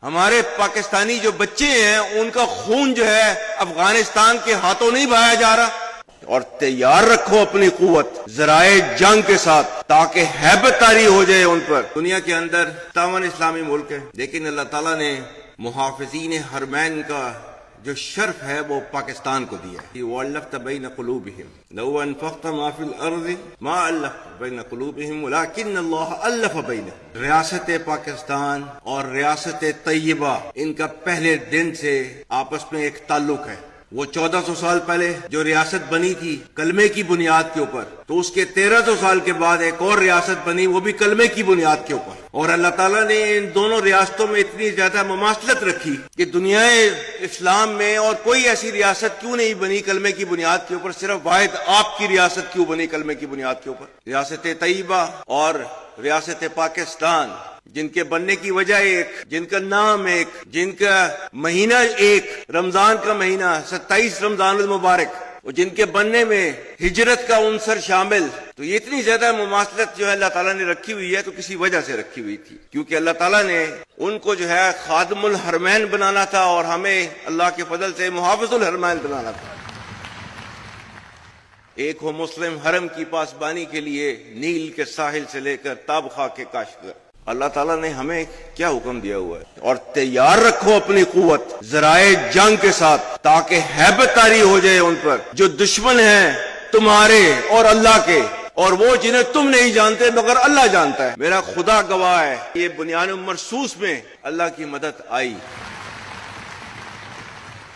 ہمارے پاکستانی جو بچے ہیں ان کا خون جو ہے افغانستان کے ہاتھوں نہیں بہایا جا رہا، اور تیار رکھو اپنی قوت ذرائع جنگ کے ساتھ تاکہ ہیبت طاری ہو جائے ان پر۔ دنیا کے اندر 57 اسلامی ملک ہیں، لیکن اللہ تعالیٰ نے محافظین حرمین کا جو شرف ہے وہ پاکستان کو دیا ہے۔ وَأَلَّفْتَ بَيْنَ قُلُوبِهِمْ لَوْ أَنفَقْتَ مَا فِي الْأَرْضِ مَا أَلَّفْتَ بَيْنَ قُلُوبِهِمْ وَلَكِنَّ اللَّهَ أَلَّفَ بَيْنَهُمْ۔ ریاست پاکستان اور ریاست طیبہ ان کا پہلے دن سے آپس میں ایک تعلق ہے۔ وہ 1400 سال پہلے جو ریاست بنی تھی کلمے کی بنیاد کے اوپر، تو اس کے 1300 سال کے بعد ایک اور ریاست بنی، وہ بھی کلمے کی بنیاد کے اوپر۔ اور اللہ تعالیٰ نے ان دونوں ریاستوں میں اتنی زیادہ مماثلت رکھی کہ دنیا اسلام میں اور کوئی ایسی ریاست کیوں نہیں بنی کلمے کی بنیاد کے اوپر، صرف واحد آپ کی ریاست کیوں بنی کلمے کی بنیاد کے اوپر۔ ریاست طیبہ اور ریاست پاکستان، جن کے بننے کی وجہ ایک، جن کا نام ایک، جن کا مہینہ ایک، رمضان کا مہینہ 27 رمضان المبارک، اور جن کے بننے میں ہجرت کا عنصر شامل، تو یہ اتنی زیادہ مماثلت جو ہے اللہ تعالیٰ نے رکھی ہوئی ہے تو کسی وجہ سے رکھی ہوئی تھی، کیونکہ اللہ تعالیٰ نے ان کو جو ہے خادم الحرمین بنانا تھا اور ہمیں اللہ کے فضل سے محافظ الحرمین بنانا تھا۔ ایک ہو مسلم حرم کی پاسبانی کے لیے نیل کے ساحل سے لے کر تابخا کے کاشتگر۔ اللہ تعالیٰ نے ہمیں کیا حکم دیا ہوا ہے؟ اور تیار رکھو اپنی قوت ذرائع جنگ کے ساتھ تاکہ ہیبت طاری ہو جائے ان پر جو دشمن ہیں تمہارے اور اللہ کے، اور وہ جنہیں تم نہیں جانتے مگر اللہ جانتا ہے۔ میرا خدا گواہ ہے، یہ بنیان مرصوص میں اللہ کی مدد آئی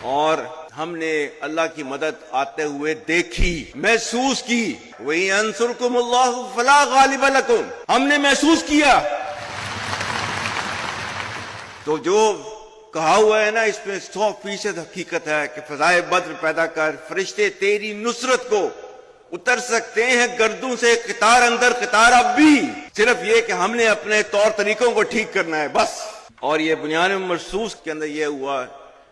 اور ہم نے اللہ کی مدد آتے ہوئے دیکھی، محسوس کی۔ وَإِنْ يَنْصُرْكُمُ اللَّهُ فَلَا غَالِبَ لَكُمْ، ہم نے محسوس کیا۔ تو جو کہا ہوا ہے نا، اس میں 100% حقیقت ہے کہ فضائے بدر پیدا کر، فرشتے تیری نصرت کو اتر سکتے ہیں گردوں سے قطار اندر قطار، اب بھی صرف یہ کہ ہم نے اپنے طور طریقوں کو ٹھیک کرنا ہے بس۔ اور یہ بنیان مرصوص کے اندر یہ ہوا،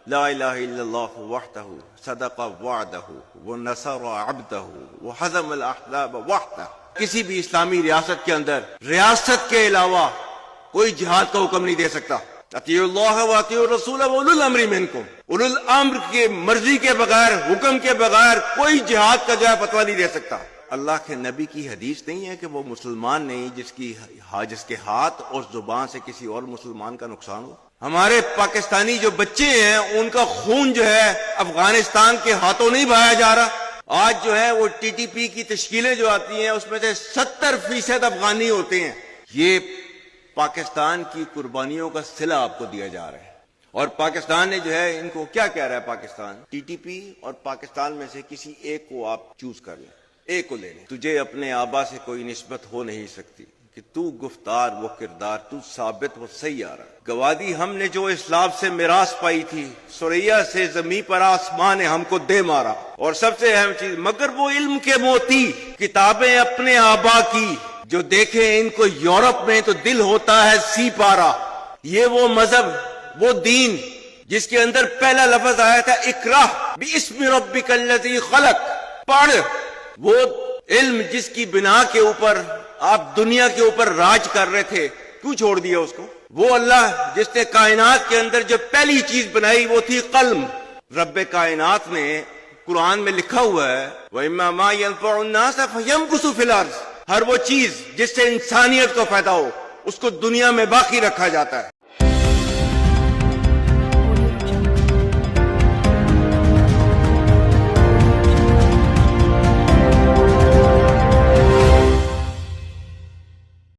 لا الہ الا اللہ وحدہ صدق وعدہ ونصر عبدہ وحزم الاحزاب وحدہ۔ کسی بھی اسلامی ریاست کے اندر ریاست کے علاوہ کوئی جہاد کا حکم نہیں دے سکتا۔ اطیعوا اللہ واطیعوا الرسول واولی الامر منکم، اولو الامر کی مرضی کے بغیر، حکم کے بغیر کوئی جہاد کا جو ہے فتویٰ نہیں دے سکتا۔ اللہ کے نبی کی حدیث نہیں ہے کہ وہ مسلمان نہیں جس کے ہاتھ اور زبان سے کسی اور مسلمان کا نقصان ہو۔ ہمارے پاکستانی جو بچے ہیں ان کا خون جو ہے افغانستان کے ہاتھوں نہیں بہایا جا رہا۔ آج جو ہے وہ ٹی ٹی پی کی تشکیلیں جو آتی ہیں اس میں سے 70% افغانی ہوتے ہیں۔ یہ پاکستان کی قربانیوں کا صلہ آپ کو دیا جا رہا ہے، اور پاکستان نے جو ہے ان کو کیا کہہ رہا ہے؟ پاکستان ٹی ٹی پی اور پاکستان میں سے کسی ایک کو آپ چوز کر لیں، ایک کو لے لیں۔ تجھے اپنے آبا سے کوئی نسبت ہو نہیں سکتی کہ تو گفتار وہ کردار، تو ثابت وہ سیارہ۔ گوادی ہم نے جو اسلام سے میراث پائی تھی، سریا سے زمین پر آسمان نے ہم کو دے مارا۔ اور سب سے اہم چیز، مگر وہ علم کے موتی کتابیں اپنے آبا کی، جو دیکھیں ان کو یورپ میں تو دل ہوتا ہے سی پارا۔ یہ وہ مذہب، وہ دین جس کے اندر پہلا لفظ آیا تھا اقرا باسم ربک الذی خلق، پڑھ۔ وہ علم جس کی بنا کے اوپر آپ دنیا کے اوپر راج کر رہے تھے، کیوں چھوڑ دیا اس کو؟ وہ اللہ جس نے کائنات کے اندر جو پہلی چیز بنائی وہ تھی قلم۔ رب کائنات نے قرآن میں لکھا ہوا ہے وَإِمَّا مَا يَنْفَعُ النَّاسَ فَيَمْكُثُ فِي الْأَرْضِ، ہر وہ چیز جس سے انسانیت کو فائدہ ہو اس کو دنیا میں باقی رکھا جاتا ہے۔